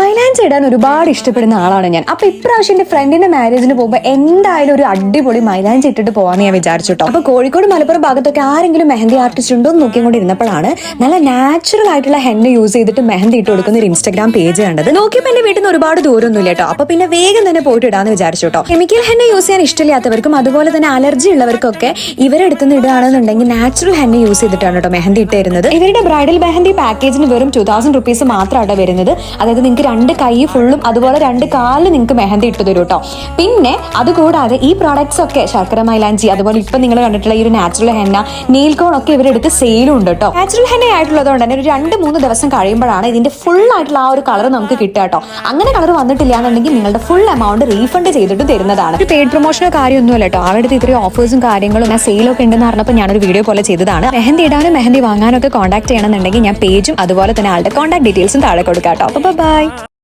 മൈലാഞ്ചി ഇടാൻ ഒരുപാട് ഇഷ്ടപ്പെടുന്ന ആളാണ് ഞാൻ. അപ്പൊ ഇപ്രാവശ്യം എന്റെ ഫ്രണ്ടിന്റെ മാരേജിന് പോകുമ്പോൾ എന്തായാലും ഒരു അടിപൊളി മൈലാഞ്ചി ഇട്ടിട്ട് പോവാന്ന് ഞാൻ വിചാരിച്ചിട്ടോ. അപ്പൊ കോഴിക്കോട് മലപ്പുറം ഭാഗത്തൊക്കെ ആരെങ്കിലും മെഹന്തി ആർട്ടിസ്റ്റ് ഉണ്ടോ എന്ന് നോക്കിക്കൊണ്ടിരുന്നപ്പോഴാണ് നല്ല നാച്ചുറൽ ആയിട്ടുള്ള ഹെന്ന യൂസ് ചെയ്തിട്ട് മെഹന്തി ഇട്ട് കൊടുക്കുന്ന ഒരു ഇൻസ്റ്റാഗ്രാം പേജ് കണ്ടത്. നോക്കിയപ്പോൾ എന്റെ വീട്ടിൽ നിന്ന് ഒരുപാട് ദൂരമൊന്നുമില്ല കേട്ടോ. അപ്പൊ പിന്നെ വേഗം തന്നെ പോയിട്ട് ഇടാന്ന് വിചാരിച്ചോട്ടോ. കെമിക്കൽ ഹെന്ന യൂസ് ചെയ്യാൻ ഇഷ്ടമില്ലാത്തവർക്കും അതുപോലെ തന്നെ അലർജി ഉള്ളവർക്കൊക്കെ ഇവരെടുത്തുനിന്ന് ഇടുകയാണെന്നുണ്ടെങ്കിൽ നാച്ചുറൽ ഹെന്ന യൂസ് ചെയ്തിട്ടാണ് കേട്ടോ മെഹന്തി ഇട്ട് തരുന്നത്. ഇവരുടെ ബ്രൈഡൽ മെഹന്തി പാക്കേജിന് വെറും 2000 rupees മാത്രമാണ് വരുന്നത്. അതായത് നിങ്ങൾക്ക് 2 കൈ ഫുള്ളും അതുപോലെ 2 കാലിൽ നിങ്ങൾക്ക് മെഹന്തി ഇട്ട് തരും കേട്ടോ. പിന്നെ അതുകൂടാതെ ഈ പ്രോഡക്ട്സ് ഒക്കെ ശർക്കര മൈലാഞ്ചി അതുപോലെ ഇപ്പൊ നിങ്ങൾ കണ്ടിട്ടുള്ള ഈ ഒരു നാച്ചുറൽ ഹെന്ന നെയിൽ കോൺ ഒക്കെ ഇവരെടുത്ത് സെയിലും ഉണ്ട് കേട്ടോ. നാച്ചുറൽ ഹെന്ന ആയിട്ടുള്ളതുകൊണ്ട് തന്നെ ഒരു 2-3 ദിവസം കഴിയുമ്പോഴാണ് ഇതിന്റെ ഫുൾ ആയിട്ടുള്ള ആ ഒരു കളർ നമുക്ക് കിട്ടുക കേട്ടോ. അങ്ങനെ കളർ വന്നിട്ടില്ല എന്നുണ്ടെങ്കിൽ നിങ്ങളുടെ ഫുൾ എമൗണ്ട് റീഫണ്ട് ചെയ്തിട്ട് തരുന്നതാണ്. ഒരു പെയ്ഡ് പ്രൊമോഷനോ കാര്യമൊന്നുമല്ല കേട്ടോ. ആളുടെ ഇത്രയും ഓഫേഴ്സും കാര്യങ്ങളും സെയിലൊക്കെ ഉണ്ടെന്ന് പറഞ്ഞപ്പോൾ ഞാനൊരു വീഡിയോ പോലെ ചെയ്തതാണ്. മെഹന്തി ഇടാനും മെഹന്തി വാങ്ങാനും ഒക്കെ കോൺടാക്ട് ചെയ്യണമെന്നുണ്ടെങ്കിൽ ഞാൻ പേജും അതുപോലെ തന്നെ ആളുടെ കോൺടാക്ട് ഡീറ്റെയിൽസും താഴെ കൊടുക്കാം കേട്ടോ. അപ്പോൾ ബൈ.